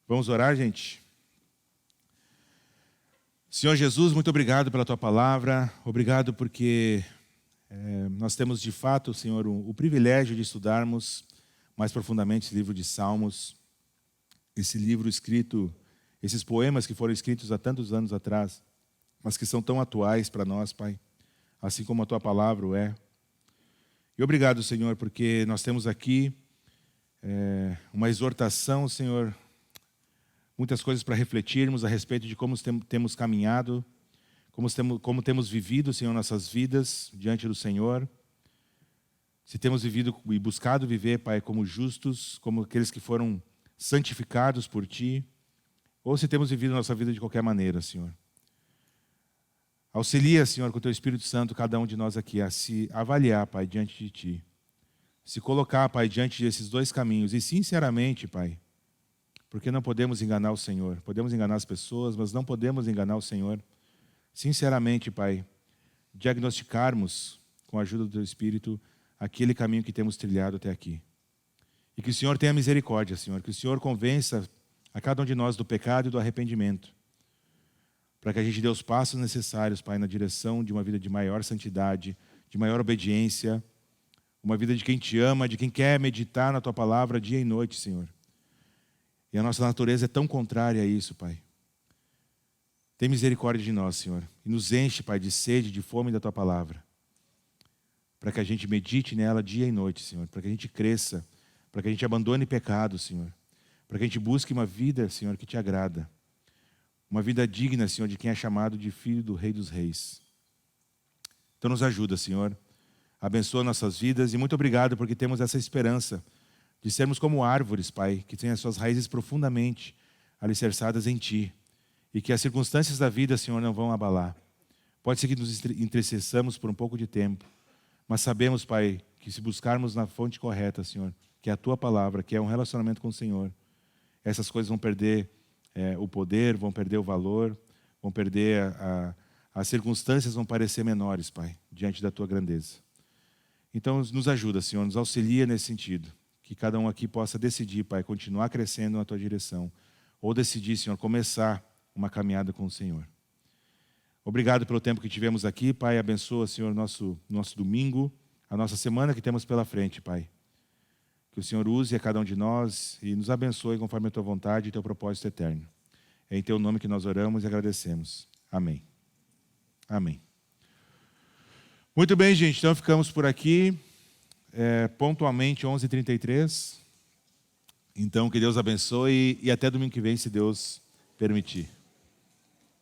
Vamos orar, gente? Senhor Jesus, muito obrigado pela Tua palavra, obrigado porque nós temos de fato, Senhor, o privilégio de estudarmos mais profundamente esse livro de Salmos, esse livro escrito, esses poemas que foram escritos há tantos anos atrás, mas que são tão atuais para nós, Pai, assim como a Tua palavra o é. E obrigado, Senhor, porque nós temos aqui uma exortação, Senhor, muitas coisas para refletirmos a respeito de como temos caminhado, como temos vivido, Senhor, nossas vidas diante do Senhor. Se temos vivido e buscado viver, Pai, como justos, como aqueles que foram santificados por Ti, ou se temos vivido nossa vida de qualquer maneira, Senhor. Auxilia, Senhor, com o Teu Espírito Santo, cada um de nós aqui, a se avaliar, Pai, diante de Ti. Se colocar, Pai, diante desses dois caminhos. E sinceramente, Pai, porque não podemos enganar o Senhor. Podemos enganar as pessoas, mas não podemos enganar o Senhor. Sinceramente, Pai, diagnosticarmos, com a ajuda do Teu Espírito, aquele caminho que temos trilhado até aqui. E que o Senhor tenha misericórdia, Senhor. Que o Senhor convença a cada um de nós do pecado e do arrependimento. Para que a gente dê os passos necessários, Pai, na direção de uma vida de maior santidade, de maior obediência, uma vida de quem Te ama, de quem quer meditar na Tua palavra dia e noite, Senhor. E a nossa natureza é tão contrária a isso, Pai. Tem misericórdia de nós, Senhor. E nos enche, Pai, de sede, de fome da Tua palavra. Para que a gente medite nela dia e noite, Senhor. Para que a gente cresça. Para que a gente abandone pecado, Senhor. Para que a gente busque uma vida, Senhor, que Te agrada. Uma vida digna, Senhor, de quem é chamado de Filho do Rei dos Reis. Então nos ajuda, Senhor. Abençoa nossas vidas e muito obrigado porque temos essa esperança de sermos como árvores, Pai, que têm as suas raízes profundamente alicerçadas em Ti e que as circunstâncias da vida, Senhor, não vão abalar. Pode ser que nos entristeçamos por um pouco de tempo, mas sabemos, Pai, que se buscarmos na fonte correta, Senhor, que é a Tua palavra, que é um relacionamento com o Senhor, essas coisas vão perder o poder, vão perder o valor, vão perder as circunstâncias vão parecer menores, Pai, diante da Tua grandeza. Então, nos ajuda, Senhor, nos auxilia nesse sentido. Que cada um aqui possa decidir, Pai, continuar crescendo na Tua direção. ou decidir, Senhor, começar uma caminhada com o Senhor. Obrigado pelo tempo que tivemos aqui, Pai. Abençoa, Senhor, nosso domingo, a nossa semana que temos pela frente, Pai. Que o Senhor use a cada um de nós e nos abençoe conforme a Tua vontade e Teu propósito eterno. É em Teu nome que nós oramos e agradecemos. Amém. Amém. Muito bem, gente. Então ficamos por aqui. Pontualmente 11h33. Então que Deus abençoe e até domingo que vem, se Deus permitir.